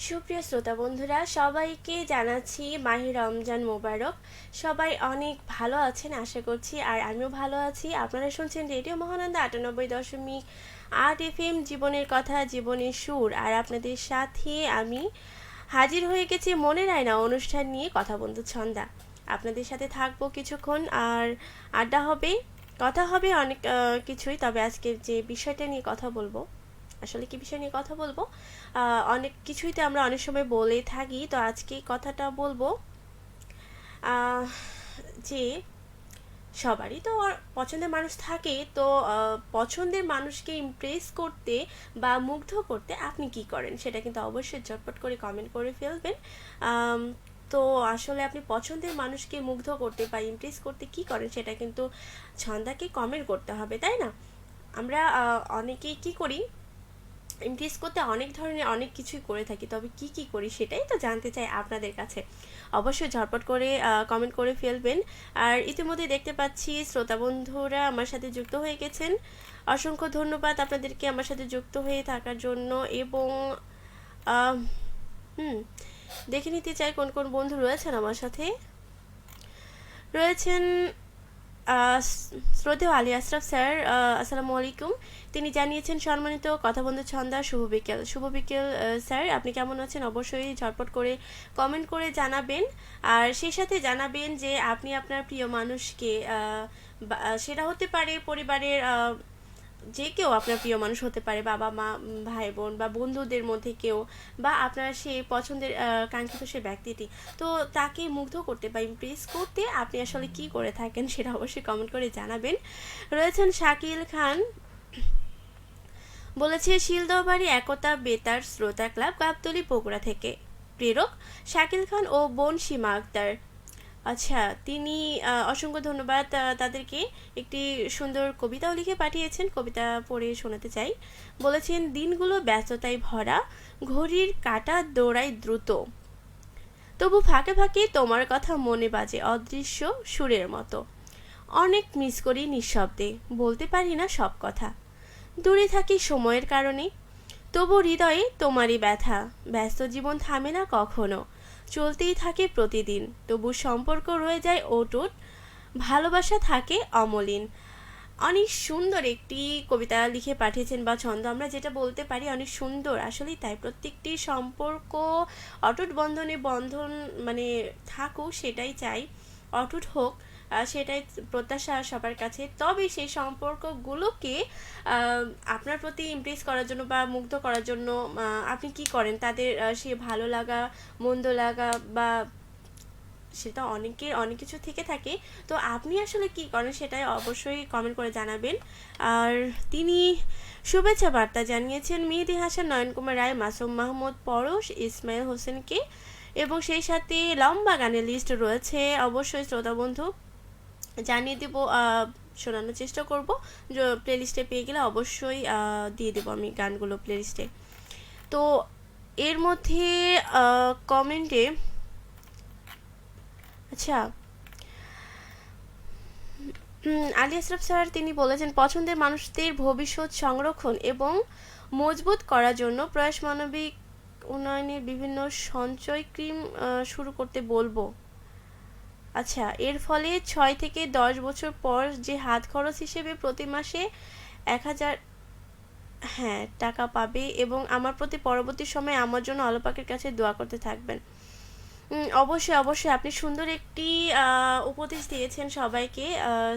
সুপ্রিয় শ্রোতা বন্ধুরা, সবাইকে জানাচ্ছি মাহে রমজান মোবারক। সবাই অনেক ভালো আছেন আশা করছি, আর আমিও ভালো আছি। আপনারা শুনছেন রেডিও মহানন্দা 98.8 FM, জীবনের কথা জীবনের সুর। আর আপনাদের সাথে আমি হাজির হয়ে গেছি মনের আয়না অনুষ্ঠান নিয়ে, কথা বন্ধু ছন্দা। আপনাদের সাথে থাকবো কিছুক্ষণ, আর আড্ডা হবে, কথা হবে অনেক কিছুই। তবে আজকের যে বিষয়টা নিয়ে কথা বলবো, আসলে কি বিষয় নিয়ে কথা বলবো, অনেক কিছুই তো আমরা অনেক সময় বলে থাকি। তো আজকে কথাটা বলবো আহ, যে সবারই তো পছন্দের মানুষ থাকে। তো পছন্দের মানুষকে ইমপ্রেস করতে বা মুগ্ধ করতে আপনি কি করেন, সেটা কিন্তু অবশ্যই ঝটপট করে কমেন্ট করে ফেলবেন। আম, তো আসলে আপনি পছন্দের মানুষকে মুগ্ধ করতে বা ইমপ্রেস করতে কি করেন, সেটা কিন্তু ছন্দাকে কমেন্ট করতে হবে, তাই না? আমরা অনেকেই কি করি, ইমপ্রেস করতে অনেক ধরনের অনেক কিছুই করে থাকি। তবে কি কি করি সেটাই তো জানতে চাই আপনাদের কাছে। অবশ্যই ঝটপট করে কমেন্ট করে ফেলবেন। আর ইতিমধ্যে দেখতে পাচ্ছি শ্রোতা বন্ধুরা আমার সাথে যুক্ত হয়ে গেছেন। অসংখ্য ধন্যবাদ আপনাদেরকে আমার সাথে যুক্ত হয়ে থাকার জন্য। এবং আহ, হুম দেখে নিতে চাই কোন কোন বন্ধু রয়েছেন আমার সাথে। রয়েছেন শ্রদ্ধেয় আলী আশরাফ স্যার, আসসালামু আলাইকুম। তিনি জানিয়েছেন, সম্মানিত কথা বন্ধু ছন্দা, শুভ বিকেল। শুভ বিকেল স্যার, আপনি কেমন আছেন? অবশ্যই ঝটপট করে কমেন্ট করে জানাবেন। আর সেই সাথে জানাবেন যে আপনি আপনার প্রিয় মানুষকে, সেটা হতে পারে পরিবারের যে কেউ, আপনার প্রিয় মানুষ হতে পারে বাবা মা, ভাই বোন বা বন্ধুদের মধ্যে কেউ, বা আপনার সেই পছন্দের কাঙ্ক্ষিত সে ব্যক্তিটি। তো তাকে মুগ্ধ করতে বা ইমপ্রেস করতে আপনি আসলে কি করে থাকেন, সেটা অবশ্যই কমেন্ট করে জানাবেন। রয়েছেন শাকিল খান, বলেছে শিলদহবাড়ি একতা বেতার শ্রোতা ক্লাব, গাবতলী বগুড়া থেকে। প্রেরক শাকিল খান ও বোন সীমা আক্তার। আচ্ছা, তিনি অসংখ্য ধন্যবাদ তাদেরকে। একটি সুন্দর কবিতাও লিখে পাঠিয়েছেন, কবিতা পড়ে শোনাতে চাই। বলেছেন, দিনগুলো ব্যস্ততায় ভরা, ঘড়ির কাঁটা দৌড়ায় দ্রুত, তবু ফাঁকে ফাঁকে তোমার কথা মনে বাজে অদৃশ্য সুরের মতো। অনেক মিস করি নিঃশব্দে, বলতে পারি না সব কথা, দূরে থাকি সময়ের কারণে, তবু হৃদয়ে তোমারই ব্যথা। ব্যস্ত জীবন থামে না কখনো, চলতেই থাকে প্রতিদিন, তবু সম্পর্ক রয়ে যায় অটুট, ভালোবাসা থাকে অমলিন। অনেক সুন্দর একটি কবিতা লিখে পাঠিয়েছেন, বা ছন্দ আমরা যেটা বলতে পারি, অনেক সুন্দর। আসলেই তাই, প্রত্যেকটি সম্পর্ক অটুট বন্ধনে বন্ধন মানে থাকুক, সেটাই চাই, অটুট হোক, সেটাই প্রত্যাশা সবার কাছে। তবে সেই সম্পর্কগুলোকে আপনার প্রতি ইমপ্রেস করার জন্য বা মুগ্ধ করার জন্য আপনি কি করেন, তাদের সে ভালো লাগা, মন্দ লাগা, বা সেটা অনেকের অনেক কিছু থেকে থাকে। তো আপনি আসলে কি করেন, সেটাই অবশ্যই কমেন্ট করে জানাবেন। আর তিনি শুভেচ্ছা বার্তা জানিয়েছেন মেহেদি হাসান, নয়ন কুমার রায়, মাসুম মাহমুদ, পরশ, ইসমাইল হোসেনকে। এবং সেই সাথে লম্বা গানের লিস্ট রয়েছে, অবশ্যই শ্রোতা বন্ধু জানিয়ে দেবো, শোনানোর চেষ্টা করব। প্লেলিস্টে পেয়ে গেলে অবশ্যই দিয়ে দেবো আমি গানগুলো প্লেলিস্টে। তো এর মধ্যে কমেন্টে, আচ্ছা, আলী আশরাফ স্যার তিনি বলেছেন, পছন্দের মানুষদের ভবিষ্যৎ সংরক্ষণ এবং মজবুত করার জন্য প্রয়াস মানবিক উন্নয়নের বিভিন্ন সঞ্চয় ক্রিম শুরু করতে বলবো। আচ্ছা, এর ফলে 6 থেকে 10 বছর পর যে হাত খরচ হিসেবে প্রতি মাসে 1,000 হ্যাঁ টাকা পাবে, এবং আমার প্রতি পরবর্তী সময়ে আমার জন্য আলোপাকের কাছে দোয়া করতে থাকবেন। অবশ্যই অবশ্যই, আপনি সুন্দর একটি উপদেশ দিয়েছেন সবাইকে,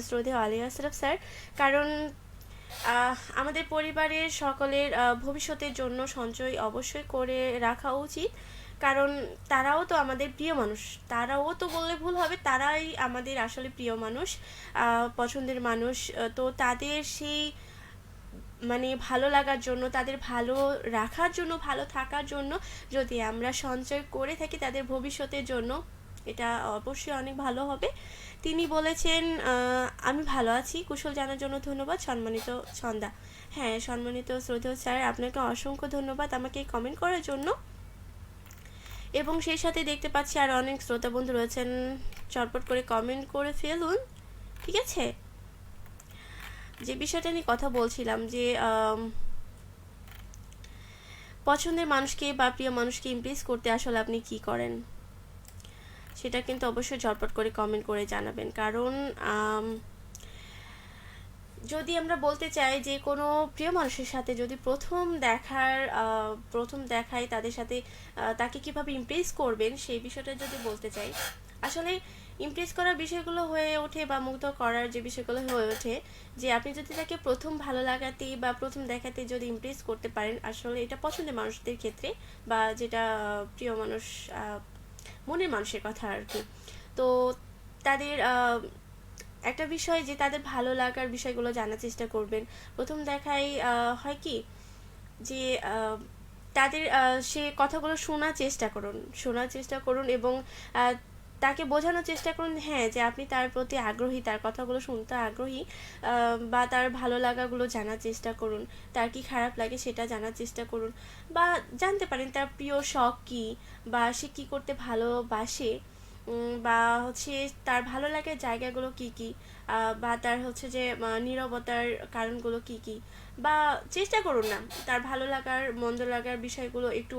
শ্রদ্ধেয় আলী আশরাফ স্যার। কারণ আমাদের পরিবারের সকলের ভবিষ্যতের জন্য সঞ্চয় অবশ্যই করে রাখা উচিত। কারণ তারাও তো আমাদের প্রিয় মানুষ, তারাও তো বললে ভুল হবে, তারাই আমাদের আসলে প্রিয় মানুষ, পছন্দের মানুষ। তো তাদের সেই মানে ভালো লাগার জন্য, তাদের ভালো রাখার জন্য, ভালো থাকার জন্য যদি আমরা সঞ্চয় করে থাকি তাদের ভবিষ্যতের জন্য, এটা অবশ্যই অনেক ভালো হবে। তিনি বলেছেন, আমি ভালো আছি, কুশল জানার জন্য ধন্যবাদ সম্মানিত ছন্দা। হ্যাঁ, সম্মানিত শ্রদ্ধেয় স্যার, আপনাকে অসংখ্য ধন্যবাদ আমাকে কমেন্ট করার জন্য। এবং সেই সাথে দেখতে পাচ্ছি আর অনেক শ্রোতা বন্ধু রয়েছেন, চটপট করে কমেন্ট করে ফেলুন, ঠিক আছে? যে বিষয়টা নিয়ে কথা বলছিলাম, যে পছন্দের মানুষকে বা প্রিয় মানুষকে ইমপ্রেস করতে আসলে আপনি কি করেন, সেটা কিন্তু অবশ্যই ঝটপট করে কমেন্ট করে জানাবেন। কারণ যদি আমরা বলতে চাই যে কোনো প্রিয় মানুষের সাথে যদি প্রথম দেখায় তাদের সাথে তাকে কিভাবে ইমপ্রেস করবেন সেই বিষয়টা যদি বলতে চাই, আসলে ইমপ্রেস করার বিষয়গুলো হয়ে ওঠে বা মুগ্ধ করার যে বিষয়গুলো হয়ে ওঠে যে আপনি যদি তাকে প্রথম ভালো লাগাতে বা প্রথম দেখাতে যদি ইমপ্রেস করতে পারেন, আসলে এটা পছন্দের মানুষদের ক্ষেত্রে বা যেটা প্রিয় মানুষ, মনের মানুষের কথা আর কি। তো তাদের একটা বিষয় যে তাদের ভালো লাগার বিষয়গুলো জানার চেষ্টা করবেন। প্রথম দেখায় হয় কি যে তাদের সে কথাগুলো শোনার চেষ্টা করুন এবং তাকে বোঝানোর চেষ্টা করুন, হ্যাঁ, যে আপনি তার প্রতি আগ্রহী, তার কথাগুলো শুনতে আগ্রহী, বা তার ভালো লাগাগুলো জানার চেষ্টা করুন, তার কি খারাপ লাগে সেটা জানার চেষ্টা করুন, বা জানতে পারেন তার প্রিয় শখ কী, বা সে কী করতে ভালোবাসে, বা হচ্ছে তার ভালো লাগার জায়গাগুলো কি কি, বা তার হচ্ছে যে নীরবতার কারণগুলো কি কি, বা চেষ্টা করুন না তার ভালো লাগার মন্দ লাগার বিষয়গুলো একটু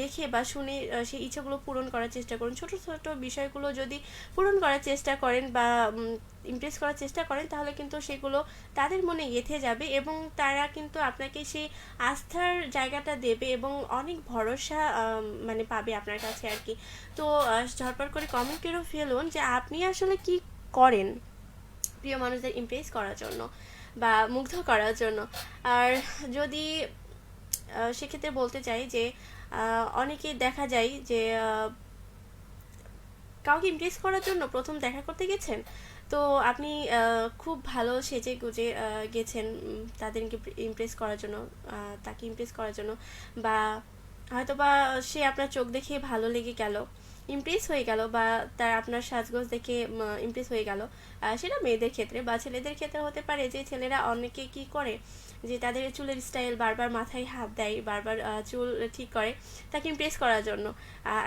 দেখে বা শুনে সেই ইচ্ছাগুলো পূরণ করার চেষ্টা করুন। ছোট ছোট বিষয়গুলো যদি পূরণ করার চেষ্টা করেন বা ইমপ্রেস করার চেষ্টা করেন, তাহলে কিন্তু সেগুলো তাদের মনে গেঁথে যাবে এবং তারা কিন্তু আপনাকে সেই আস্থার জায়গাটা দেবে এবং অনেক ভরসা মানে পাবে আপনার কাছে আর কি। তো ঝটপট করে কমেন্ট করে ফেলুন যে আপনি আসলে কি করেন প্রিয় মানুষদের ইমপ্রেস করার জন্য বা মুগ্ধ করার জন্য। আর যদি সেক্ষেত্রে বলতে চাই যে অনেকে দেখা যায় যে কাউকে ইমপ্রেস করার জন্য প্রথম দেখা করতে গেছেন, তো আপনি খুব ভালো সেজে গুজে গেছেন তাদেরকে ইমপ্রেস করার জন্য, তাকে ইমপ্রেস করার জন্য, বা হয়তোবা সে আপনার চোখ দেখে ভালো লেগে গেল, ইমপ্রেস হয়ে গেল, বা তার আপনার সাজগোজ দেখে ইমপ্রেস হয়ে গেল। সেটা মেয়েদের ক্ষেত্রে বা ছেলেদের ক্ষেত্রে হতে পারে যে ছেলেরা অনেকে কি করে যে তাদের চুলের স্টাইল বারবার মাথায় হাত দেয়, বারবার চুল ঠিক করে তাকে ইমপ্রেস করার জন্য,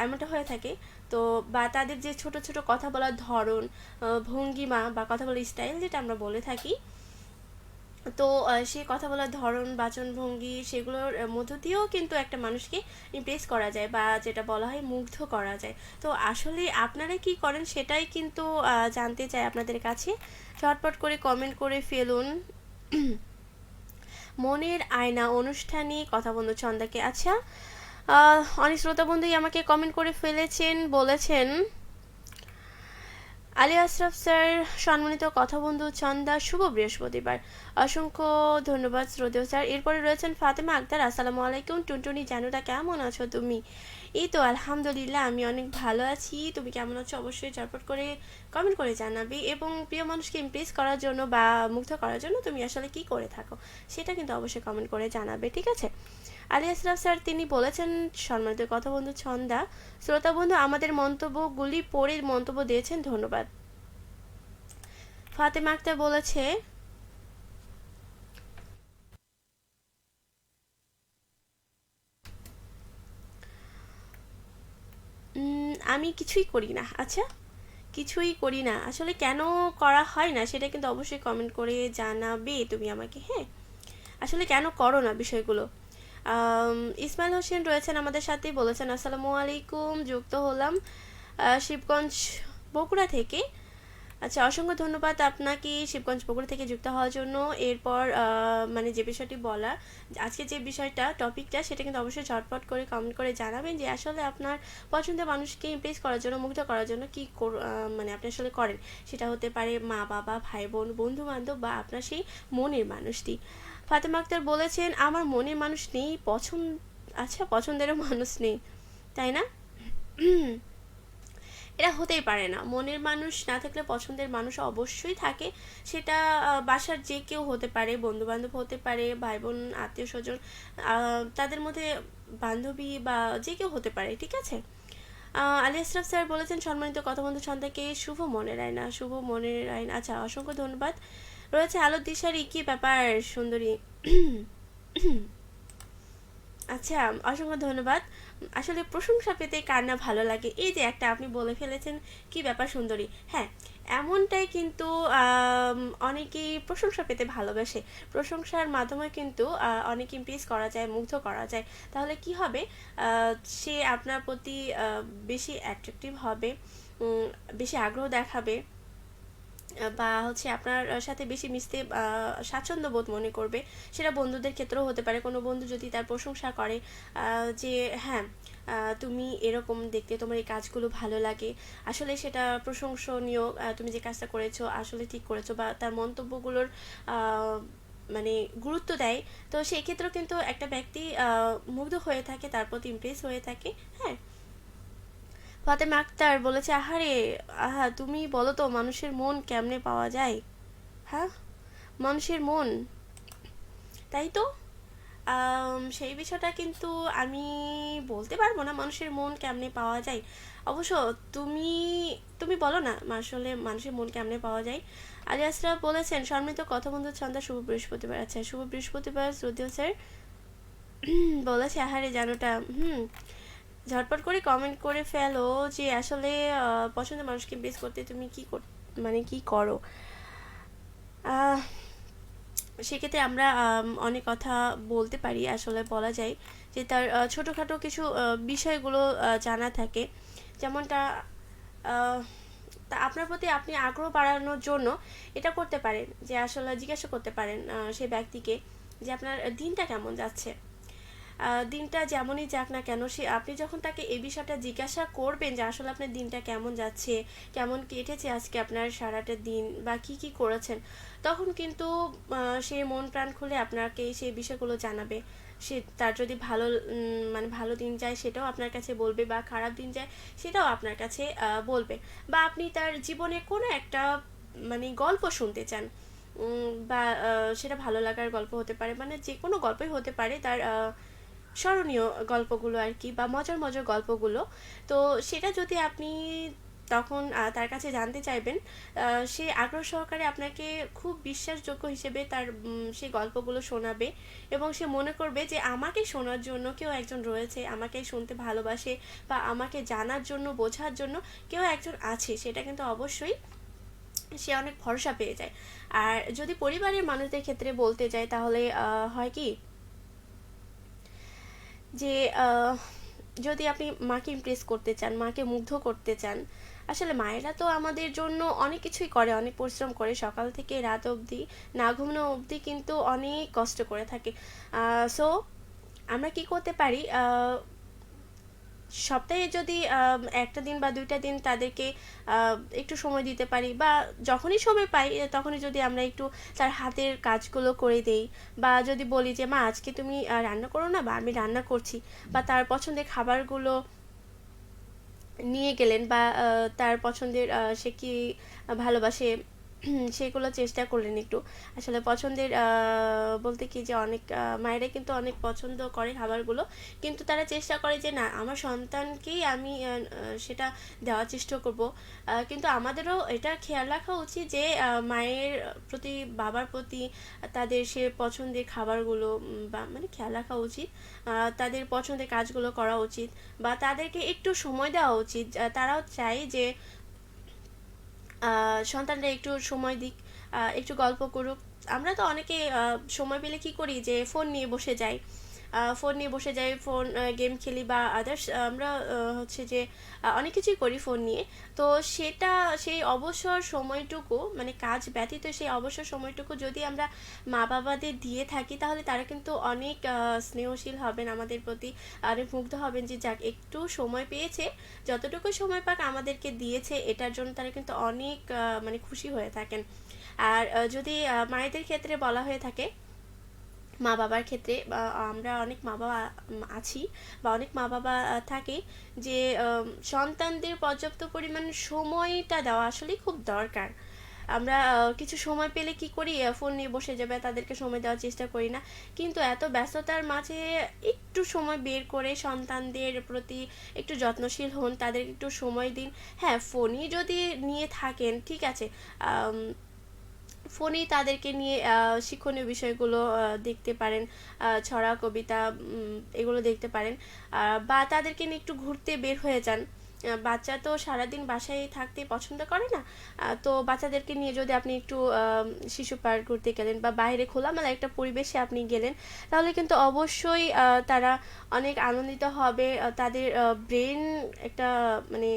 এমনটা হয়ে থাকে। তো বা তাদের যে ছোট ছোট কথা বলার ধরন, ভঙ্গিমা বা কথা বলার স্টাইল যেটা আমরা বলে থাকি, তো সেই কথা বলার ধরন, বাচনভঙ্গি, সেগুলোর মধ্য দিয়েও কিন্তু একটা মানুষকে ইমপ্রেস করা যায় বা যেটা বলা হয় মুগ্ধ করা যায়। তো আসলে আপনারা কি করেন সেটাই কিন্তু জানতে চাই আপনাদের কাছে। চটপট করে কমেন্ট করে ফেলুন। মনের আয়না অনুষ্ঠানে কথা বন্ধু ছন্দাকে, আচ্ছা, অনেক শ্রোতা বন্ধুই আমাকে কমেন্ট করে ফেলেছেন, বলেছেন আলী আশরাফ স্যার, সম্মানিত কথা বন্ধু ছন্দা, শুভ বৃহস্পতিবার। অসংখ্য ধন্যবাদ শ্রদ্ধেয় স্যার। এরপরে রয়েছেন ফাতেমা আক্তার, আসসালামু আলাইকুম টুনটুনি জানুটা, কেমন আছো তুমি? এই তো আলহামদুলিল্লাহ, আমি অনেক ভালো আছি। তুমি কেমন আছো অবশ্যই চটপট করে কমেন্ট করে জানাবে এবং প্রিয় মানুষকে ইমপ্রেস করার জন্য বা মুগ্ধ করার জন্য তুমি আসলে কি করে থাকো সেটা কিন্তু অবশ্যই কমেন্ট করে জানাবে, ঠিক আছে? আলী আশরাফ স্যার তিনি বলেছেন, সম্মানিত কথা বন্ধু ছন্দা, শ্রোতা বন্ধু আমাদের মন্তব্যগুলি পড়ে মন্তব্য দিয়েছেন, ধন্যবাদ। ফাতেমা আক্তার বলেছে, আমি কিছুই করি না। আচ্ছা, কিছুই করি না আসলে কেন করা হয় না সেটা কিন্তু অবশ্যই কমেন্ট করে জানাবে তুমি আমাকে, হ্যাঁ? আসলে কেন করো না বিষয়গুলো। ইসমাইল হোসেন রয়েছেন আমাদের সাথেই, বলেছেন আসসালামু আলাইকুম, যুক্ত হলাম শিবগঞ্জ বগুড়া থেকে। আচ্ছা, অসংখ্য ধন্যবাদ আপনাকে শিবগঞ্জ বগুড়া থেকে যুক্ত হওয়ার জন্য। এরপর মানে যে বিষয়টি বলা, আজকে যে বিষয়টা টপিকটা সেটা কিন্তু অবশ্যই ঝটপট করে কমেন্ট করে জানাবেন যে আসলে আপনার পছন্দের মানুষকে ইমপ্রেস করার জন্য, মুগ্ধ করার জন্য কি মানে আপনি আসলে করেন। সেটা হতে পারে মা বাবা, ভাই বোন, বন্ধু বান্ধব, বা আপনার সেই মনের মানুষটি। ফাতেমা আক্তার বলেছেন আমার মনের মানুষ নেই, আচ্ছা, পছন্দেরও মানুষ নেই, তাই না? এটা হতেই পারে না, মনের মানুষ না থাকলে পছন্দের মানুষ অবশ্যই থাকে। সেটা বাসার যে কেউ হতে পারে, বন্ধু বান্ধব হতে পারে, ভাই বোন, আত্মীয় স্বজন, তাদের মধ্যে বান্ধবী বা যে কেউ হতে পারে, ঠিক আছে? আলী আশরাফ স্যার বলেছেন সম্মানিত কথা বন্ধু ছন্দাকে শুভ মনের আয়না, শুভ মনের আয়না, আচ্ছা, অসংখ্য ধন্যবাদ। রয়েছে আলোর দিশারি, কি ব্যাপার সুন্দরী? আচ্ছা, অসংখ্য ধন্যবাদ। আসলে প্রশংসা পেতে কার না ভালো লাগে? এই যে একটা আপনি বলে ফেলেছেন, কি ব্যাপার সুন্দরী। হ্যাঁ, এমনটাই কিন্তু আম অনেকেই প্রশংসা পেতে ভালোবাসে। প্রশংসার মাধ্যমে কিন্তু অনেক ইমপ্রেস করা যায়, মুগ্ধ করা যায়। তাহলে কি হবে? আ সে আপনার প্রতি বেশি অ্যাট্রাকটিভ হবে, উম বেশি আগ্রহ দেখাবে। বা হচ্ছে আপনার সাথে বেশি মিশতে স্বাচ্ছন্দ্য বোধ মনে করবে। সেটা বন্ধুদের ক্ষেত্রেও হতে পারে। কোনো বন্ধু যদি তার প্রশংসা করে যে হ্যাঁ, তুমি এরকম দেখতে, তোমার এই কাজগুলো ভালো লাগে। আসলে সেটা প্রশংসনীয়, তুমি যে কাজটা করেছো আসলে ঠিক করেছো, বা তার মন্তব্যগুলোর আ মানে গুরুত্ব দেয়। তো সেই ক্ষেত্রেও কিন্তু একটা ব্যক্তি মুগ্ধ হয়ে থাকে, তার প্রতি ইমপ্রেস হয়ে থাকে। হ্যাঁ? ফাতেমা আক্তার বলেছে, আহারে, আহা তুমি বলো তো মানুষের মন কেমনে পাওয়া যায়? হ্যাঁ, মানুষের মন, তাই তো। সেই বিষয়টা কিন্তু আমি বলতে পারবো না মানুষের মন কেমনে পাওয়া যায়। অবশ্য তুমি তুমি বলো না আসলে মানুষের মন কেমনে পাওয়া যায়। আলী আশরাফ বলেছেন, সম্মিলিত কথা বন্ধু ছন্দা শুভ বৃহস্পতিবার। আচ্ছা, শুভ বৃহস্পতিবার শ্রদ্ধেয় স্যার। বলেছে, আহারে জানোটা। ঝটপট করে কমেন্ট করে ফেলো যে আসলে পছন্দের মানুষকে বেস করতে তুমি মানে কি করো। আহ, সেক্ষেত্রে আমরা অনেক কথা বলতে পারি, আসলে বলা যায় যে তার ছোটোখাটো কিছু বিষয়গুলো জানা থাকে। যেমনটা আহ, তা আপনার প্রতি আপনি আগ্রহ বাড়ানোর জন্য এটা করতে পারেন যে আসলে জিজ্ঞাসা করতে পারেন সেই ব্যক্তিকে যে আপনার দিনটা কেমন যাচ্ছে। দিনটা যেমনই যাক না কেন, সে আপনি যখন তাকে এই বিষয়টা জিজ্ঞাসা করবেন যে আসলে আপনার দিনটা কেমন যাচ্ছে, কেমন কেটেছে আজকে আপনার সারাটা দিন, বা কি কি করেছেন, তখন কিন্তু সে মন প্রাণ খুলে আপনাকে সেই বিষয়গুলো জানাবে। সে তার যদি ভালো মানে ভালো দিন যায় সেটাও আপনার কাছে বলবে, বা খারাপ দিন যায় সেটাও আপনার কাছে বলবে। বা আপনি তার জীবনে কোনো একটা মানে গল্প শুনতে চান, বা সেটা ভালো লাগার গল্প হতে পারে, মানে যে কোনো গল্পই হতে পারে, তার স্মরণীয় গল্পগুলো আর কি, বা মজার মজার গল্পগুলো। তো সেটা যদি আপনি তখন তার কাছে জানতে চাইবেন, সে আগ্রহ সহকারে আপনাকে খুব বিশ্বাসযোগ্য হিসেবে তার সেই গল্পগুলো শোনাবে। এবং সে মনে করবে যে আমাকে শোনার জন্য কেউ একজন রয়েছে, আমাকে শুনতে ভালোবাসে, বা আমাকে জানার জন্য, বোঝার জন্য কেউ একজন আছে। সেটা কিন্তু অবশ্যই সে অনেক ভরসা পেয়ে যায়। আর যদি পরিবারের মানুষদের ক্ষেত্রে বলতে যায়, তাহলে হয় কি যে যদি আপনি মাকে ইমপ্রেস করতে চান, মাকে মুগ্ধ করতে চান, আসলে মায়েরা তো আমাদের জন্য অনেক কিছুই করে, অনেক পরিশ্রম করে, সকাল থেকে রাত অবধি, না ঘুমানো অবধি কিন্তু অনেক কষ্ট করে থাকে। সো আমরা কি করতে পারি, সপ্তাহে যদি একটা দিন বা দুইটা দিন তাদেরকে একটু সময় দিতে পারি, বা যখনই সময় পাই তখনই যদি আমরা একটু তার হাতের কাজগুলো করে দেই, বা যদি বলি যে মা আজকে তুমি রান্না করো না, বা আমি রান্না করছি, বা তার পছন্দের খাবারগুলো নিয়ে গেলেন, বা তার পছন্দের সে কি ভালোবাসে সেগুলো চেষ্টা করলেন একটু। আসলে পছন্দের বলতে কি যে অনেক মায়েরা কিন্তু অনেক পছন্দ করে খাবারগুলো, কিন্তু তারা চেষ্টা করে যে না, আমার সন্তানকেই আমি সেটা দেওয়ার চেষ্টা করব। কিন্তু আমাদেরও এটা খেয়াল রাখা উচিত যে মায়ের প্রতি, বাবার প্রতি তাদের সে পছন্দের খাবারগুলো বা মানে খেয়াল রাখা উচিত, তাদের পছন্দের কাজগুলো করা উচিত, বা তাদেরকে একটু সময় দেওয়া উচিত। তারাও চায় যে সন্তানরা একটু সময় দিক, একটু গল্প করুক। আমরা তো অনেকে সময় পেলে কি করি যে ফোন নিয়ে বসে যাই, ফোন গেম খেলি, বা আদার্স আমরা হচ্ছে যে অনেক কিছুই করি ফোন নিয়ে। তো সেটা, সেই অবসর সময়টুকু মানে কাজ ব্যতীত সেই অবসর সময়টুকু যদি আমরা মা বাবাদের দিয়ে থাকি, তাহলে তারা কিন্তু অনেক স্নেহশীল হবেন আমাদের প্রতি, অনেক মুগ্ধ হবেন যে যাক একটু সময় পেয়েছে, যতটুকু সময় পাক আমাদেরকে দিয়েছে, এটার জন্য তারা কিন্তু অনেক মানে খুশি হয়ে থাকেন। আর যদি মায়েদের ক্ষেত্রে বলা হয়ে থাকে, মা বাবার ক্ষেত্রে, আমরা অনেক মা বাবা আছি, বা অনেক মা বাবা থাকে যে সন্তানদের পর্যাপ্ত পরিমাণ সময়টা দেওয়া আসলে খুব দরকার। আমরা কিছু সময় পেলে কি করি, ফোন নিয়ে বসে যাবে, তাদেরকে সময় দেওয়ার চেষ্টা করি না। কিন্তু এত ব্যস্ততার মাঝে একটু সময় বের করে সন্তানদের প্রতি একটু যত্নশীল হন, তাদেরকে একটু সময় দিন। হ্যাঁ, ফোনই যদি নিয়ে থাকেন ঠিক আছে, ফোনেই তাদেরকে নিয়ে শিক্ষণীয় বিষয়গুলো দেখতে পারেন, ছড়া কবিতা এগুলো দেখতে পারেন, বা তাদেরকে নিয়ে একটু ঘুরতে বের হয়ে যান। বাচ্চা তো সারাদিন বাসায় থাকতে পছন্দ করে না, তো বাচ্চাদেরকে নিয়ে যদি আপনি একটু শিশু পার্ক ঘুরতে গেলেন বা বাইরে খোলামেলা একটা পরিবেশে আপনি গেলেন, তাহলে কিন্তু অবশ্যই তারা অনেক আনন্দিত হবে। তাদের ব্রেন একটা মানে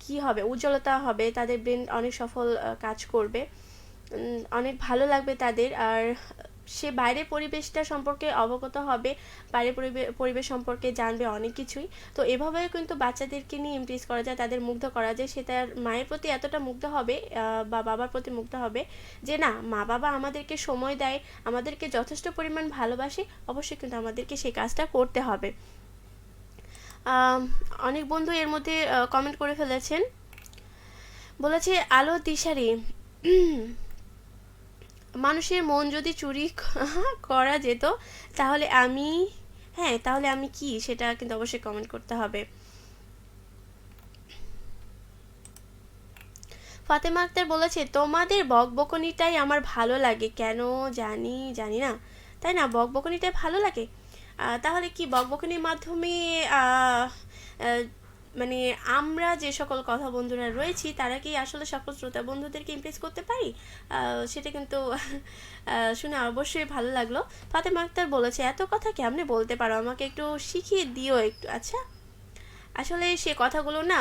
কি হবে, উজ্জ্বলতা হবে, তাদের ব্রেন অনেক সফল কাজ করবে, অনেক ভালো লাগবে তাদের। আর সে বাইরের পরিবেশটা সম্পর্কে অবগত হবে, বাইরের পরিবেশ সম্পর্কে জানবে অনেক কিছুই। তো এভাবেও কিন্তু বাচ্চাদেরকে নিয়ে ইমপ্রেস করা যায়, তাদের মুগ্ধ করা যায়। সে তার মায়ের প্রতি এতটা মুগ্ধ হবে বা বাবার প্রতি মুগ্ধ হবে যে না, মা বাবা আমাদেরকে সময় দেয়, আমাদেরকে যথেষ্ট পরিমাণ ভালোবাসে, অবশ্যই কিন্তু আমাদেরকে সেই কাজটা করতে হবে। অনেক বন্ধু এর মধ্যে কমেন্ট করে ফেলেছেন, বলেছে আলো দিশারি, মানুষের মন যদি চুরি করা যেত তাহলে আমি, হ্যাঁ তাহলে আমি কি, সেটা কিন্তু অবশ্যই কমেন্ট করতে হবে। ফাতেমা আক্তার বলেছে তোমাদের বকবকনিটাই আমার ভালো লাগে, কেন জানি না, তাই না? বকবকনিটাই ভালো লাগে। তাহলে কি বকবকনির মাধ্যমে আহ, আহ, মানে আমরা যে সকল কথা বন্ধুরা রয়েছি তারা কি আসলে সকল শ্রোতা বন্ধুদেরকে ইমপ্রেস করতে পারি? সেটা কিন্তু শুনে অবশ্যই ভালো লাগলো। ফাতেমা আক্তার বলেছে এত কথা কেমনে বলতে পারো, আমাকে একটু শিখিয়ে দিও একটু। আচ্ছা, আসলে সে কথাগুলো না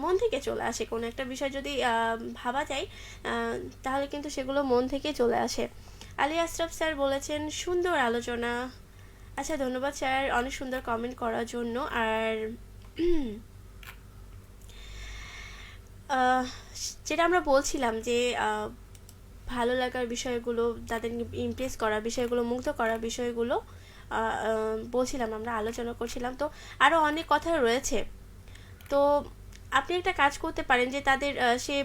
মন থেকে চলে আসে, কোনো একটা বিষয় যদি ভাবা যায় আহ, তাহলে কিন্তু সেগুলো মন থেকে চলে আসে। আলী আশরাফ স্যার বলেছেন সুন্দর আলোচনা। আচ্ছা, ধন্যবাদ স্যার অনেক সুন্দর কমেন্ট করার জন্য। আর আহ, যেটা আমরা বলছিলাম যে ভালো লাগার বিষয়গুলো, তাদের ইমপ্রেস করার বিষয়গুলো, মুগ্ধ করার বিষয়গুলো বলছিলাম, আমরা আলোচনা করছিলাম। তো আরও অনেক কথা রয়েছে। তো আপনি একটা কাজ করতে পারেন যে তাদের সে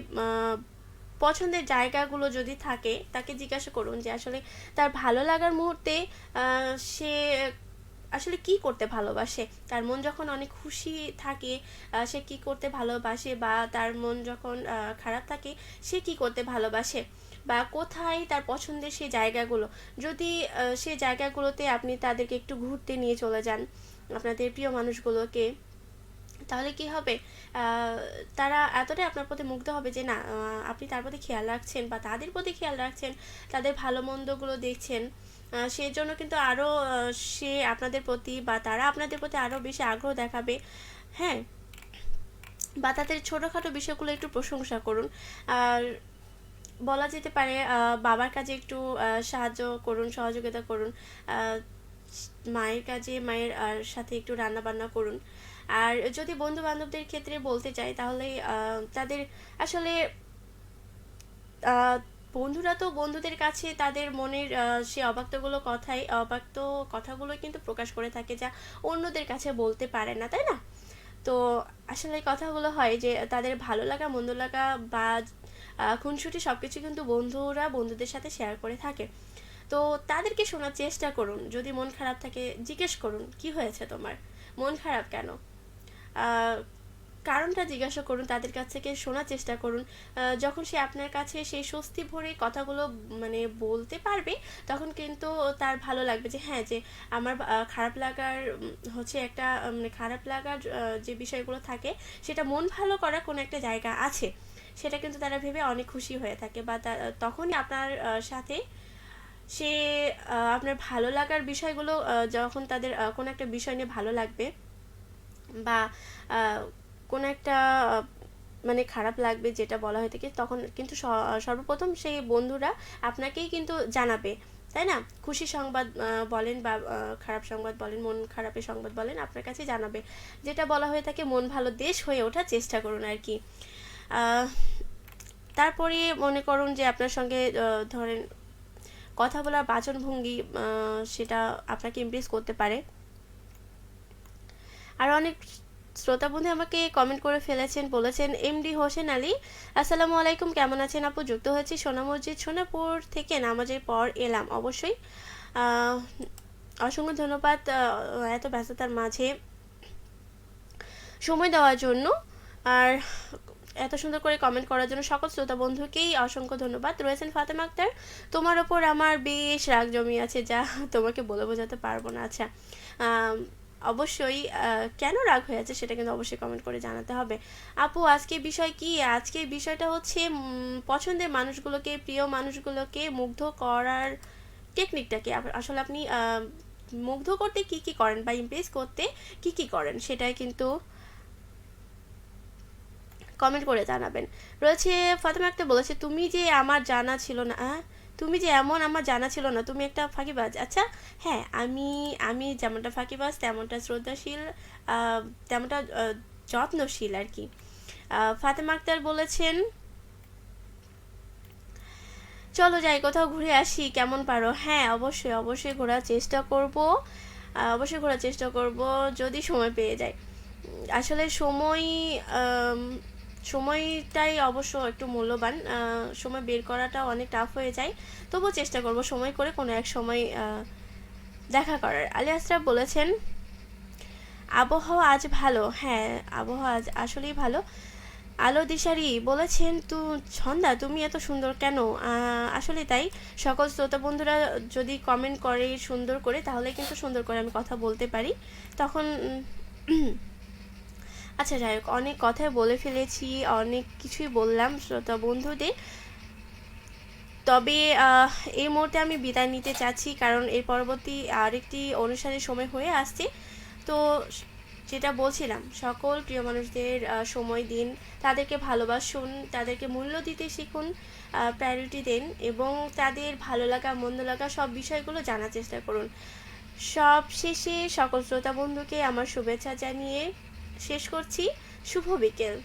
পছন্দের জায়গাগুলো যদি থাকে তাকে জিজ্ঞাসা করুন যে আসলে তার ভালো লাগার মুহূর্তে সে আসলে কি করতে ভালোবাসে। তার মন যখন অনেক খুশি থাকে সে কি করতে ভালোবাসে, বা তার মন যখন খারাপ থাকে সে কি করতে ভালোবাসে, বা কোথায় তার পছন্দের সেই জায়গাগুলো। যদি সেই জায়গাগুলোতে আপনি তাদেরকে একটু ঘুরতে নিয়ে চলে যান, আপনাদের প্রিয় মানুষগুলোকে, তাহলে কি হবে, তারা এতটাই আপনার প্রতি মুগ্ধ হবে যে না, আপনি তার প্রতি খেয়াল রাখছেন বা তাদের প্রতি খেয়াল রাখছেন, তাদের ভালো মন্দগুলো দেখছেন। সেই জন্য কিন্তু আরও সে আপনাদের প্রতি বা তারা আপনাদের প্রতি আরও বেশি আগ্রহ দেখাবে। হ্যাঁ, বা তাদের ছোটোখাটো বিষয়গুলো একটু প্রশংসা করুন। আর বলা যেতে পারে বাবার কাজে একটু সাহায্য করুন, সহযোগিতা করুন। মায়ের কাজে মায়ের সাথে একটু রান্না বান্না করুন। আর যদি বন্ধু বান্ধবদের ক্ষেত্রে বলতে চাই তাহলে তাদের আসলে বন্ধুরা তো বন্ধুদের কাছে তাদের মনের সে অব্যক্ত কথাগুলো কিন্তু প্রকাশ করে থাকে, যা অন্যদের কাছে বলতে পারে না, তাই না? তো আসলে কথাগুলো হয় যে তাদের ভালো লাগা মন্দ লাগা বা খুনসুটি সব কিছু কিন্তু বন্ধুরা বন্ধুদের সাথে শেয়ার করে থাকে। তো তাদেরকে শোনার চেষ্টা করুন, যদি মন খারাপ থাকে জিজ্ঞেস করুন কি হয়েছে তোমার, মন খারাপ কেন, কারণটা জিজ্ঞাসা করুন, তাদের কাছ থেকে শোনার চেষ্টা করুন। যখন সে আপনার কাছে সেই স্বস্তি ভরে কথাগুলো মানে বলতে পারবে, তখন কিন্তু তার ভালো লাগবে যে হ্যাঁ, যে আমার খারাপ লাগার হচ্ছে একটা মানে খারাপ লাগার যে বিষয়গুলো থাকে সেটা মন ভালো করার কোনো একটা জায়গা আছে, সেটা কিন্তু তারা ভেবে অনেক খুশি হয়ে থাকে। বা তখনই আপনার সাথে সে আপনার ভালো লাগার বিষয়গুলো যখন তাদের কোনো একটা বিষয় নিয়ে ভালো লাগবে বা কোনো একটা মানে খারাপ লাগবে যেটা বলা হয়ে থাকে, তখন কিন্তু সর্বপ্রথম সেই বন্ধুরা আপনাকেই কিন্তু জানাবে, তাই না? খুশি সংবাদ বলেন বা খারাপ সংবাদ বলেন, মন খারাপের সংবাদ বলেন, আপনার কাছে জানাবে। যেটা বলা হয়ে থাকে মন ভালো দেশ হয়ে ওঠার চেষ্টা করুন আর কি। তারপরে মনে করুন যে আপনার সঙ্গে ধরেন কথা বলার বাচনভঙ্গি সেটা আপনাকে ইমপ্রেস করতে পারে। আর অনেক শ্রোতা বন্ধু আমাকে কমেন্ট করে ফেলেছেন, বলেছেন এমডি হোসেন আলী, আসসালামু আলাইকুম, কেমন আছেন আপু? যুক্ত হয়েছি সোনা মসজিদ সোনাপুর থেকে, নামাজের পর এলাম। অবশ্যই অসংখ্য ধন্যবাদ এত ব্যস্ততার মাঝে সময় দেওয়ার জন্য। আর এত সুন্দর করে কমেন্ট করার জন্য সকল শ্রোতা বন্ধুকেই অসংখ্য ধন্যবাদ। রয়েছেন ফাতেমা আক্তার, তোমার ওপর আমার বেশ রাগ জমি আছে, যা তোমাকে বলে বোঝাতে পারবো না। আচ্ছা, অবশ্যই কেন রাগ হয়ে আছে সেটা কিন্তু অবশ্যই কমেন্ট করে জানাতে হবে। আপু, আজকে বিষয় কি? আজকে বিষয়টা হচ্ছে পছন্দের মানুষগুলোকে, প্রিয় মানুষগুলোকে মুগ্ধ করার টেকনিকটা কি। আসলে আপনি মুগ্ধ করতে কি কি করেন বা ইমপ্রেস করতে কি কি করেন, সেটাই কিন্তু কমেন্ট করে জানাবেন। রয়েছে ফাতেমা আক্তার বলেছে, তুমি যে আমার জানা ছিল না, তুমি যে এমন আমার জানা ছিল না, তুমি একটা ফাঁকিবাজ। আচ্ছা, হ্যাঁ, আমি আমি যেমনটা ফাঁকিবাজ তেমনটা শ্রদ্ধাশীল, তেমনটা যত্নশীল আর কি। ফাতেমা আক্তার বলেছেন, চলো যাই কোথাও ঘুরে আসি, কেমন পারো? হ্যাঁ, অবশ্যই অবশ্যই ঘোরার চেষ্টা করব, অবশ্যই ঘোরার চেষ্টা করব যদি সময় পেয়ে যাই। আসলে সময়টাই অবশ্য একটু মূল্যবান, সময় বের করাটা অনেক টাফ হয়ে যায়, তবুও চেষ্টা করব সময় করে কোনো এক সময় দেখা করার। আলী আশরাফ বলেছেন, আবহাওয়া আজ ভালো। হ্যাঁ, আবহাওয়া আজ আসলেই ভালো। আলো দিশারি বলেছেন, ছন্দা তুমি এত সুন্দর কেন? আসলে তাই, সকল শ্রোতা বন্ধুরা যদি কমেন্ট করে সুন্দর করে, তাহলে কিন্তু সুন্দর করে আমি কথা বলতে পারি তখন। আচ্ছা, যাই হোক, অনেক কথাই বলে ফেলেছি, অনেক কিছুই বললাম শ্রোতা বন্ধুদের। তবে এই মুহূর্তে আমি বিদায় নিতে চাচ্ছি, কারণ এর পরবর্তী আরেকটি অনুষ্ঠানের সময় হয়ে আসছে। তো যেটা বলছিলাম, সকল প্রিয় মানুষদের সময় দিন, তাদেরকে ভালোবাসুন, তাদেরকে মূল্য দিতে শিখুন, প্রায়োরিটি দেন, এবং তাদের ভালো লাগা মন্দ লাগা সব বিষয়গুলো জানার চেষ্টা করুন। সব শেষে সকল শ্রোতা বন্ধুকে আমার শুভেচ্ছা জানিয়ে শেষ করছি। শুভ বিকেল।